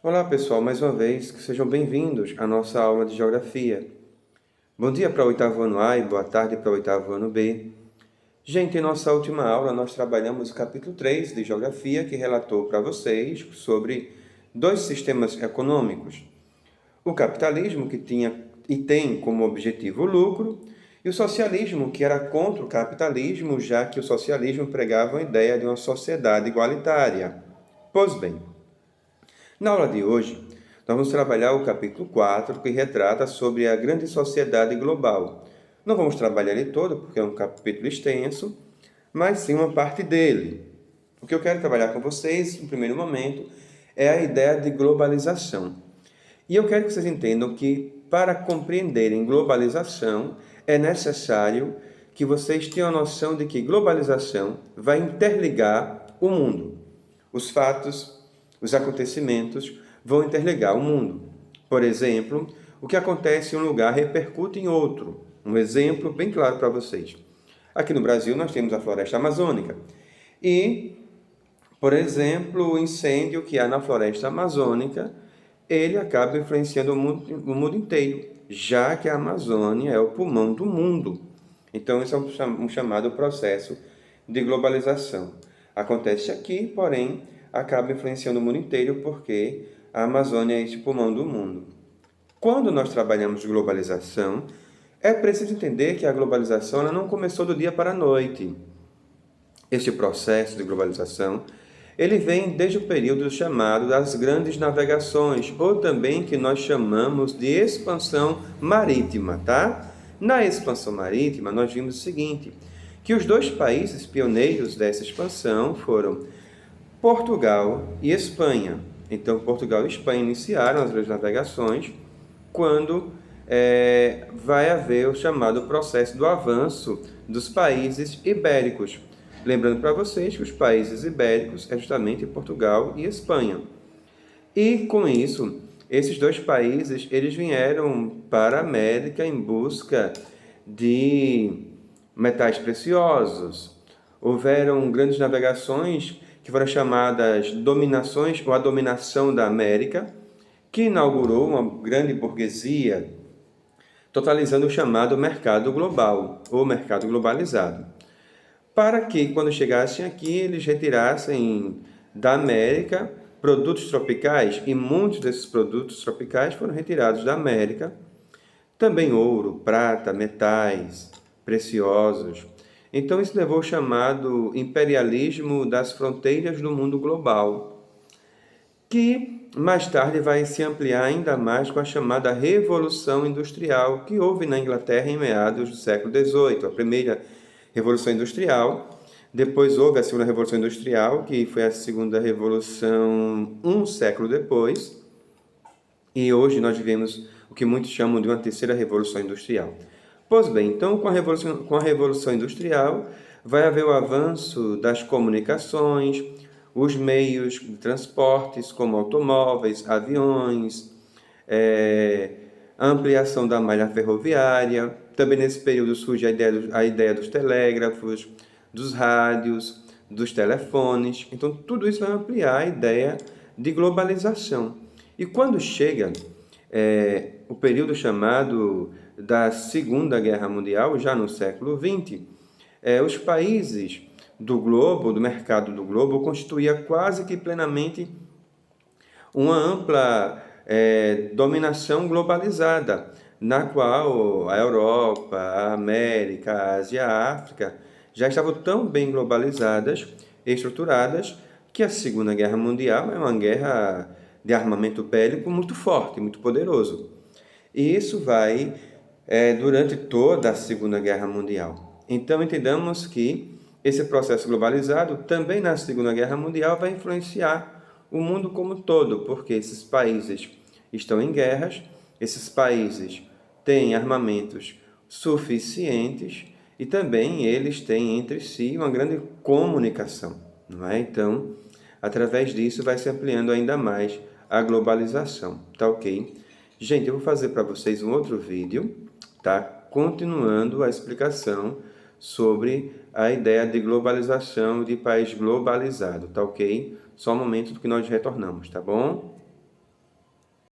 Olá pessoal, mais uma vez, que sejam bem-vindos à nossa aula de Geografia. Bom dia para o oitavo ano A e boa tarde para o oitavo ano B. Gente, em nossa última aula nós trabalhamos o capítulo 3 de Geografia, que relatou para vocês sobre dois sistemas econômicos. O capitalismo, que tinha e tem como objetivo o lucro, e o socialismo, que era contra o capitalismo, já que o socialismo pregava a ideia de uma sociedade igualitária. Pois bem, na aula de hoje, nós vamos trabalhar o capítulo 4, que retrata sobre a grande sociedade global. Não vamos trabalhar ele todo, porque é um capítulo extenso, mas sim uma parte dele. O que eu quero trabalhar com vocês, no primeiro momento, é a ideia de globalização. E eu quero que vocês entendam que, para compreenderem globalização, é necessário que vocês tenham a noção de que globalização vai interligar o mundo. Os fatos, os acontecimentos vão interligar o mundo. Por exemplo, o que acontece em um lugar repercute em outro. Um exemplo bem claro para vocês. Aqui no Brasil nós temos a floresta amazônica. E, por exemplo, o incêndio que há na floresta amazônica, ele acaba influenciando o mundo inteiro, já que a Amazônia é o pulmão do mundo. Então, isso é um chamado processo de globalização. Acontece aqui, porém, acaba influenciando o mundo inteiro, porque a Amazônia é esse pulmão do mundo. Quando nós trabalhamos globalização, é preciso entender que a globalização ela não começou do dia para a noite. Este processo de globalização, ele vem desde o período chamado das grandes navegações, ou também que nós chamamos de expansão marítima, tá? Na expansão marítima, nós vimos o seguinte, que os dois países pioneiros dessa expansão foram Portugal e Espanha. Então, Portugal e Espanha iniciaram as grandes navegações quando vai haver o chamado processo do avanço dos países ibéricos. Lembrando para vocês que os países ibéricos é justamente Portugal e Espanha. E com isso, esses dois países eles vieram para a América em busca de metais preciosos. Houveram grandes navegações que foram chamadas dominações ou a dominação da América, que inaugurou uma grande burguesia, totalizando o chamado mercado global ou mercado globalizado, para que, quando chegassem aqui, eles retirassem da América produtos tropicais, e muitos desses produtos tropicais foram retirados da América, também ouro, prata, metais preciosos. Então, isso levou ao chamado imperialismo das fronteiras do mundo global, que mais tarde vai se ampliar ainda mais com a chamada Revolução Industrial, que houve na Inglaterra em meados do século XVIII, a primeira Revolução Industrial. Depois houve a Segunda Revolução Industrial, que foi a Segunda Revolução um século depois. E hoje nós vivemos o que muitos chamam de uma terceira Revolução Industrial. Pois bem, então com a Revolução Industrial vai haver o avanço das comunicações, os meios de transportes como automóveis, aviões, a ampliação da malha ferroviária. Também nesse período surge a ideia dos telégrafos, dos rádios, dos telefones. Então tudo isso vai ampliar a ideia de globalização. E quando chega o período chamado da Segunda Guerra Mundial, já no século XX, os países do globo, do mercado do globo, constituía quase que plenamente uma ampla dominação globalizada, na qual a Europa, a América, a Ásia, a África já estavam tão bem globalizadas e estruturadas que a Segunda Guerra Mundial é uma guerra de armamento bélico muito forte, muito poderoso. E isso vai durante toda a Segunda Guerra Mundial. Então, entendamos que esse processo globalizado, também na Segunda Guerra Mundial, vai influenciar o mundo como um todo, porque esses países estão em guerras, esses países têm armamentos suficientes e também eles têm entre si uma grande comunicação, não é? Então, através disso vai se ampliando ainda mais a globalização, tá ok? Gente, eu vou fazer para vocês um outro vídeo, tá? Continuando a explicação sobre a ideia de globalização de país globalizado, tá ok? Só um momento que nós retornamos, tá bom?